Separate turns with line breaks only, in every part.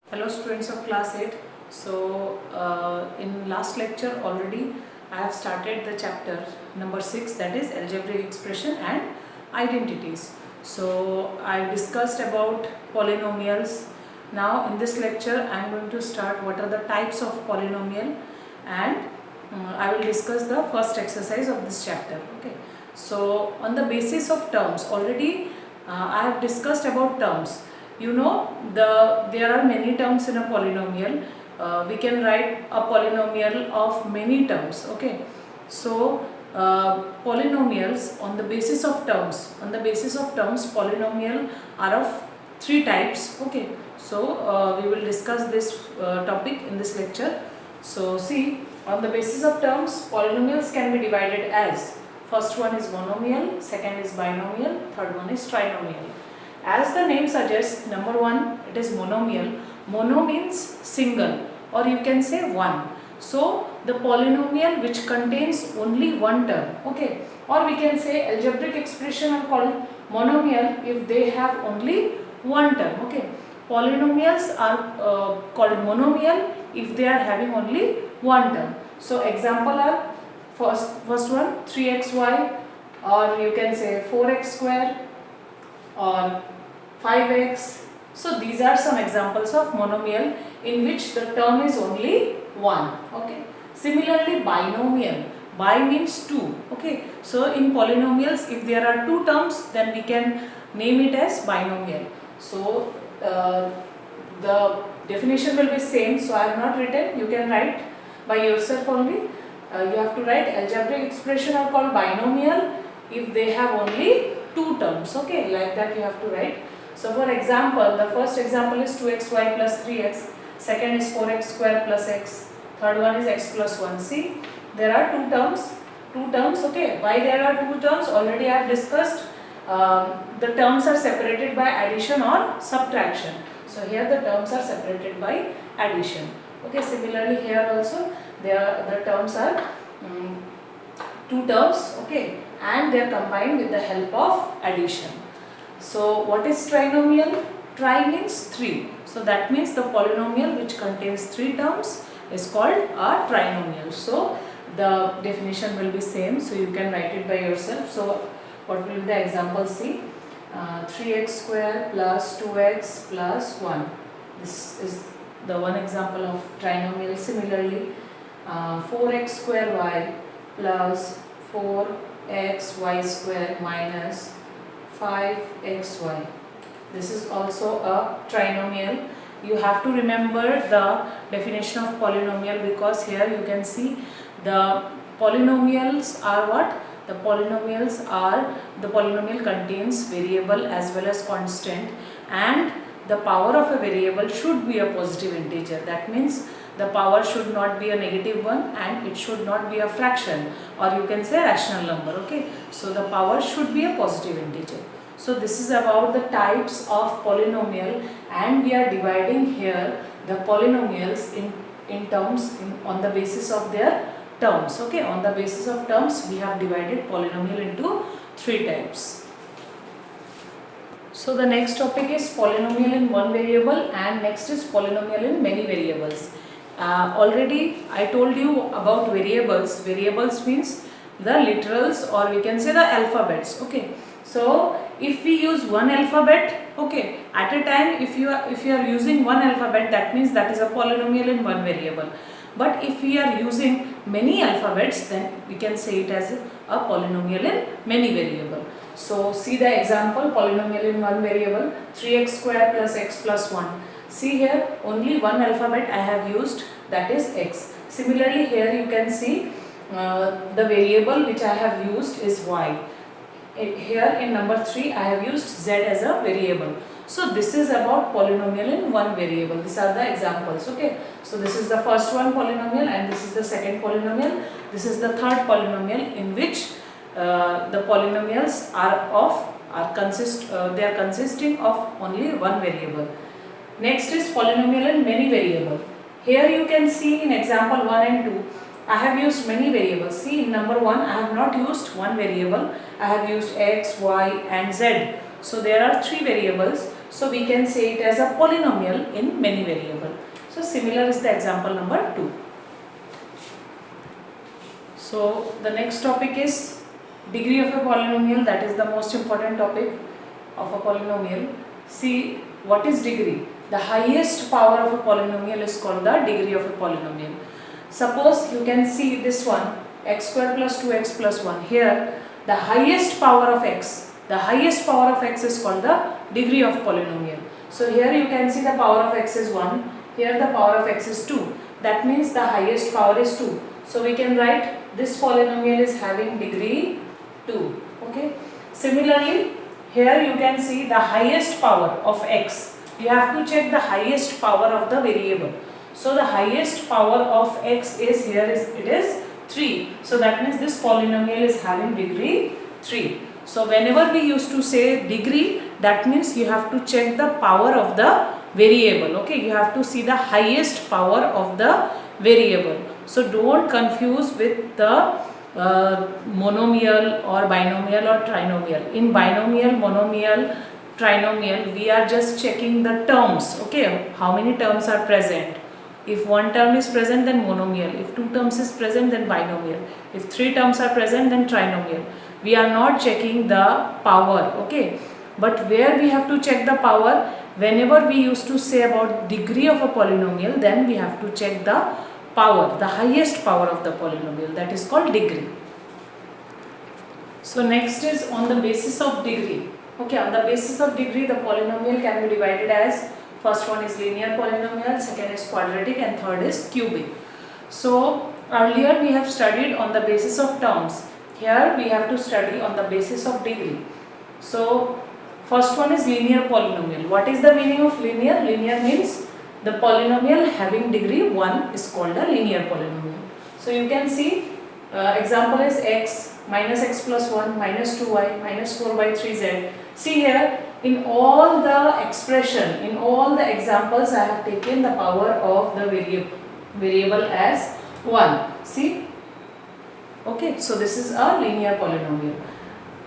Hello students of class 8. In last lecture already I have started the chapter number 6, that is algebraic expression and identities. So I discussed about polynomials. Now in this lecture I am going to start what are the types of polynomial, and I will discuss the first exercise of this chapter. Okay. So on the basis of terms, already I have discussed about terms. You know, there are many terms in a polynomial. We can write a polynomial of many terms. Okay, so polynomials on the basis of terms. Polynomial are of three types. Okay, so we will discuss this topic in this lecture. So see, on the basis of terms, polynomials can be divided as first one is monomial, second is binomial, third one is trinomial. As the name suggests, number one, it is monomial. Mono means single, or you can say one. So the polynomial which contains only one term. Okay, or we can say algebraic expression are called monomial if they have only one term. Okay, polynomials are called monomial if they are having only one term. So example are first one 3xy, or you can say 4x square, or 5x. So these are some examples of monomial in which the term is only one. Okay. Similarly, binomial. Bi means two. Okay. So in polynomials, if there are two terms, then we can name it as binomial. So the definition will be same. So I have not written. You can write by yourself only. You have to write algebraic expression are called binomial if they have only two terms. Okay, like that you have to write. So for example, the first example is 2xy plus 3x, second is 4x square plus x, third one is x plus 1. See, there are two terms. Okay, why there are two terms? Already I have discussed. The terms are separated by addition or subtraction. So here the terms are separated by addition. Okay, similarly here also the terms are two terms. Okay, and they are combined with the help of addition. So what is trinomial? Tri means three. So that means the polynomial which contains three terms is called a trinomial. So the definition will be same. So you can write it by yourself. So what will be the example? See, 3x square plus 2x plus 1. This is the one example of trinomial. Similarly, 4x square y plus 4x y square minus 5xy. This is also a trinomial. You have to remember the definition of polynomial, because here you can see the polynomials are what? The polynomial contains variable as well as constant, and the power of a variable should be a positive integer. That means the power should not be a negative one, and it should not be a fraction, or you can say rational number. Okay, so the power should be a positive integer. So this is about the types of polynomial, and we are dividing here the polynomials in terms on the basis of their terms. Okay, on the basis of terms we have divided polynomial into three types. So the next topic is polynomial in one variable, and next is polynomial in many variables. Already I told you about variables. Variables means the literals, or we can say the alphabets. Okay, so if we use one alphabet, okay, at a time, if you are using one alphabet, that means that is a polynomial in one variable. But if we are using many alphabets, then we can say it as a polynomial in many variable. So see the example, polynomial in one variable, 3x square plus x plus 1. See here, only one alphabet I have used, that is x. Similarly here you can see the variable which I have used is y. Here in number 3 I have used z as a variable. So this is about polynomial in one variable. These are the examples. Okay, so this is the first one polynomial, and this is the second polynomial. This is the third polynomial in which the polynomials they are consisting of only one variable. Next is polynomial in many variable. Here you can see in example 1 and 2, I have used many variables. See, in number 1 I have not used one variable. I have used x, y and z. So there are three variables. So we can say it as a polynomial in many variable. So similar is the example number 2. So the next topic is degree of a polynomial. That is the most important topic of a polynomial. See, what is degree? The highest power of a polynomial is called the degree of a polynomial. Suppose you can see this one, x square plus 2x plus 1. Here the highest power of x, is called the degree of polynomial. So here you can see the power of x is 1, here the power of x is 2. That means the highest power is 2. So we can write this polynomial is having degree 2. Okay. Similarly, here you can see the highest power of x. You have to check the highest power of the variable. So the highest power of x is here it is 3. So that means this polynomial is having degree 3. So whenever we used to say degree, that means you have to check the power of the variable. Okay, you have to see the highest power of the variable. So don't confuse with the monomial or binomial or trinomial. In binomial, monomial, trinomial, we are just checking the terms. Okay, how many terms are present. If one term is present, then monomial. If two terms is present, then binomial. If three terms are present, then trinomial. We are not checking the power. Okay, but where we have to check the power, whenever we used to say about degree of a polynomial, then we have to check the power, the highest power of the polynomial, that is called degree. So next is on the basis of degree. Okay, on the basis of degree, the polynomial can be divided as, first one is linear polynomial, second is quadratic, and third is cubic. So earlier we have studied on the basis of terms. Here we have to study on the basis of degree. So first one is linear polynomial. What is the meaning of linear? Linear means the polynomial having degree 1 is called a linear polynomial. So you can see example is x minus x plus 1 minus 2y minus 4 by 3z. See here, in all the expression, in all the examples, I have taken the power of the variable as 1. See? Okay, so this is a linear polynomial.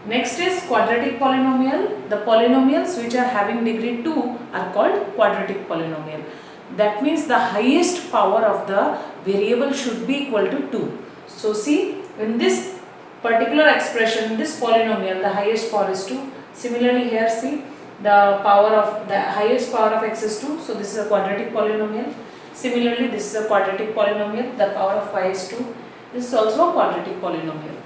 Next is quadratic polynomial. The polynomials which are having degree 2 are called quadratic polynomial. That means the highest power of the variable should be equal to 2. So see, in this particular expression, this polynomial, the highest power is 2. Similarly here see, the highest power of x is 2. So this is a quadratic polynomial. Similarly, this is a quadratic polynomial. The power of y is 2. This is also a quadratic polynomial.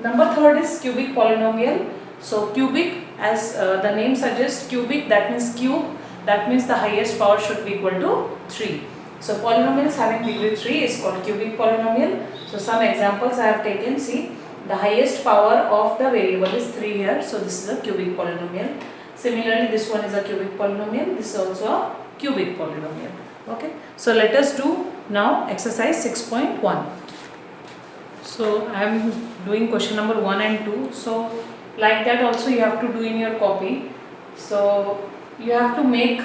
Number third is cubic polynomial. So cubic, as the name suggests, cubic, that means cube. That means the highest power should be equal to 3. So polynomials having degree 3 is called cubic polynomial. So some examples I have taken. See, the highest power of the variable is 3 here. So this is a cubic polynomial. Similarly, this one is a cubic polynomial. This is also a cubic polynomial. Okay. So let us do now exercise 6.1. So I am doing question number 1 and 2. So like that also you have to do in your copy. So you have to make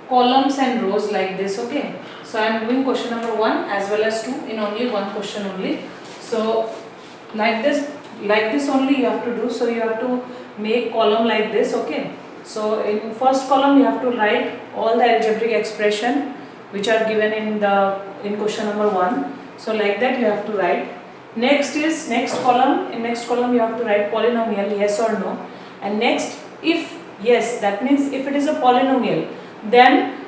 columns and rows like this. Okay. So I am doing question number 1 as well as 2 in only one question only. So like this only you have to do. So you have to make column like this. Okay. So in first column you have to write all the algebraic expression which are given in question number 1. So like that you have to write. Next column. In next column you have to write polynomial, yes or no. And next, if yes, that means if it is a polynomial, then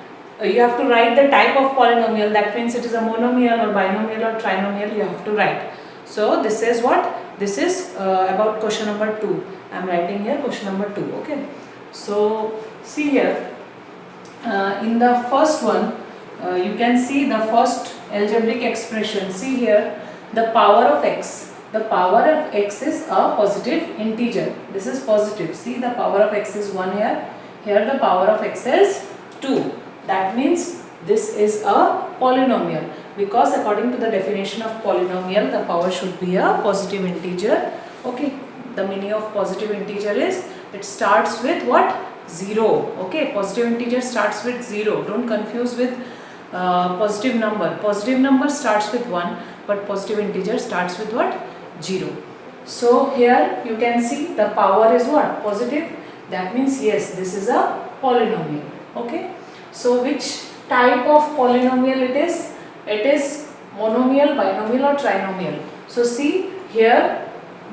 you have to write the type of polynomial. That means it is a monomial or binomial or trinomial, you have to write. So this is what? This is about question number 2. I am writing here question number 2. Okay. So see here, in the first one, you can see the first algebraic expression. See here, the power of x. The power of x is a positive integer. This is positive. See, the power of x is 1 here. Here the power of x is 2. That means this is a polynomial, because according to the definition of polynomial, the power should be a positive integer. Okay. The meaning of positive integer is it starts with what? 0. Okay. Positive integer starts with 0. Don't confuse with positive number. Positive number starts with 1. But positive integer starts with what? 0. So here you can see the power is what? Positive. That means yes, this is a polynomial. Okay, so which type of polynomial it is? It is monomial, binomial or trinomial. So see here,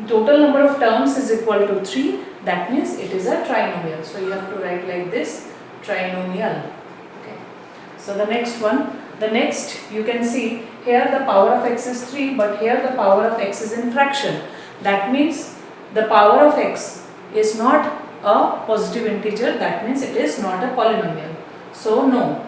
total number of terms is equal to 3, that means it is a trinomial. So you have to write like this, trinomial. Okay, so the next one, the next you can see here the power of x is 3, but here the power of x is in fraction. That means the power of x is not a positive integer, that means it is not a polynomial. So no.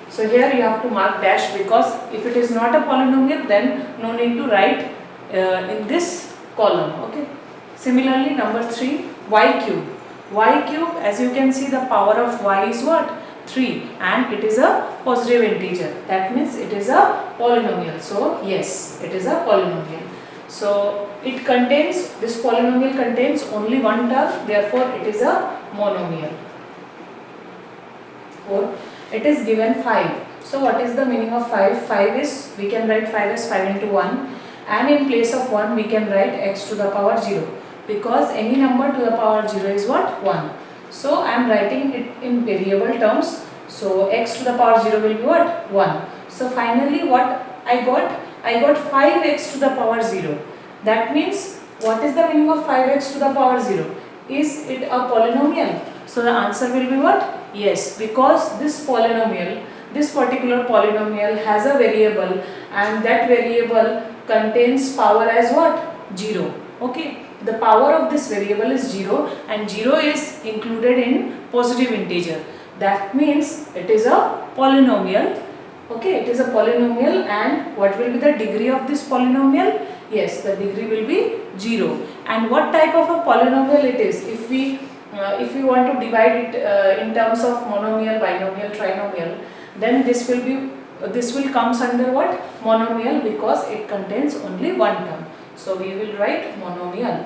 So here you have to mark dash, because if it is not a polynomial then no need to write in this column. Okay. Similarly, number 3, y cube. Y cube, as you can see, the power of y is what? 3, and it is a positive integer. That means it is a polynomial. So yes, it is a polynomial. So it contains, this polynomial contains only one term, therefore it is a monomial. 4. It is given 5. So what is the meaning of 5? 5 is, we can write 5 as 5 into 1, and in place of 1 we can write x to the power 0, because any number to the power 0 is what? 1. So I am writing it in variable terms. So x to the power 0 will be what? 1. So finally what I got? I got 5x to the power 0. That means, what is the meaning of 5x to the power 0? Is it a polynomial? So the answer will be what? Yes, because this polynomial, this particular polynomial has a variable, and that variable contains power as what? 0. Okay, the power of this variable is 0, and 0 is included in positive integer. That means it is a polynomial. Okay, it is a polynomial, and what will be the degree of this polynomial? Yes, the degree will be 0. And what type of a polynomial it is? If we want to divide it in terms of monomial, binomial, trinomial, then this will comes under what? Monomial, because it contains only one term. So we will write monomial.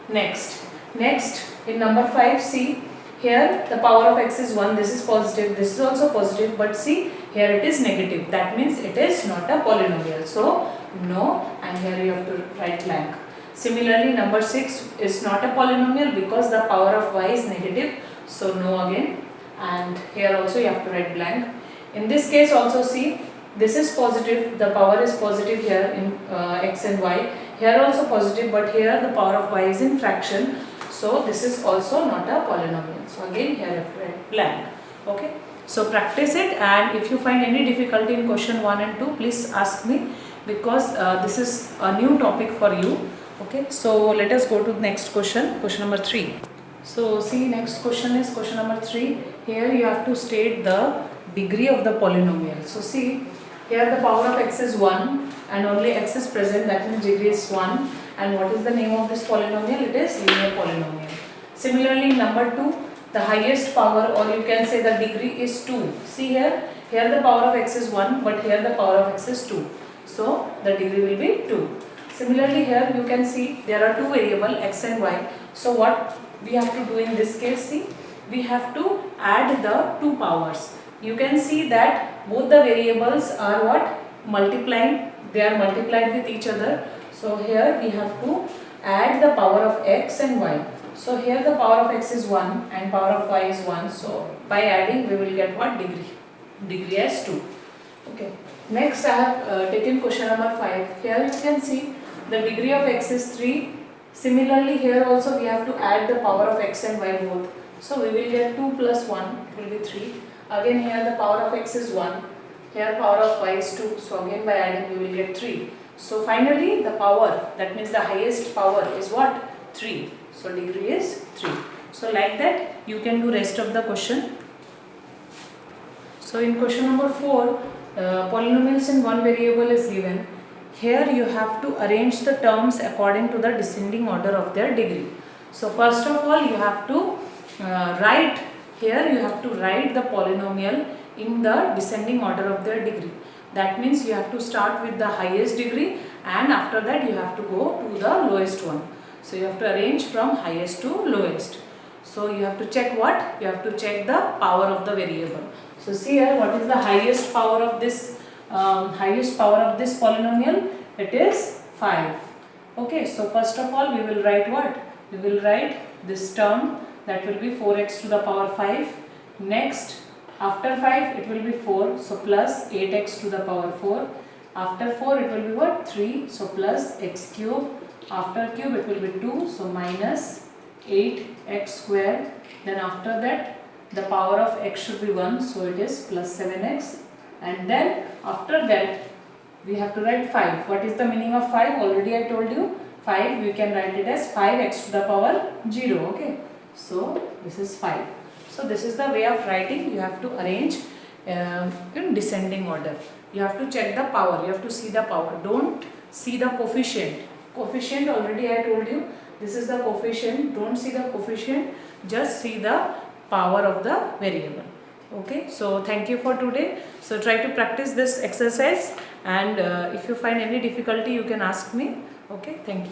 Next in number 5, see here the power of x is 1, this is positive, this is also positive, but see here it is negative. That means it is not a polynomial. So no, and here you have to write blank. Similarly, number 6 is not a polynomial because the power of y is negative. So no again, and here also you have to write blank. In this case also, see, this is positive, the power is positive here in x and y. Here also positive, but here the power of y is in fraction. So this is also not a polynomial. So again here you have to write blank. Okay. So practice it, and if you find any difficulty in question 1 and 2, please ask me, because this is a new topic for you. Okay. So let us go to the next question, question number 3. So see, next question is question number 3. Here you have to state the degree of the polynomial. So see, here the power of x is 1 and only x is present, that means degree is 1. And what is the name of this polynomial? It is linear polynomial. Similarly, number 2, the highest power, or you can say the degree is 2. See here the power of x is 1, but here the power of x is 2. So the degree will be 2. Similarly, here you can see there are two variables x and y. So what we have to do in this case, see, we have to add the two powers. You can see that both the variables are what? Multiplying. They are multiplied with each other. So here we have to add the power of x and y. So here the power of x is 1 and power of y is 1. So by adding we will get what? Degree. Degree as 2. Okay. Next I have taken question number 5. Here you can see the degree of x is 3. Similarly, here also we have to add the power of x and y both. So we will get 2 plus 1, it will be 3. Again here the power of x is 1. Here power of y is 2. So again by adding we will get 3. So finally the power, that means the highest power is what? 3. So degree is 3. So like that you can do rest of the question. So in question number 4, polynomials in one variable is given. Here you have to arrange the terms according to the descending order of their degree. So first of all you have to write the polynomial in the descending order of their degree. That means you have to start with the highest degree, and after that you have to go to the lowest one. So you have to arrange from highest to lowest. So you have to check what? You have to check the power of the variable. So see here, what is the highest power of this polynomial? It is 5. Okay, so first of all we will write what? We will write this term that will be 4x to the power 5. Next, after 5 it will be 4, so plus 8x to the power 4. After 4 it will be what? 3, so plus x cube. After cube it will be 2, so minus 8x square. Then after that the power of x should be 1, so it is plus 7x. And then after that we have to write 5. What is the meaning of 5? Already I told you. 5 we can write it as 5x to the power 0. Okay, so this is 5. So this is the way of writing. You have to arrange in descending order. You have to check the power. You have to see the power. Don't see the coefficient. Coefficient already I told you. This is the coefficient. Don't see the coefficient. Just see the power of the variable. Okay, so thank you for today. So try to practice this exercise, and if you find any difficulty you can ask me. Okay, thank you.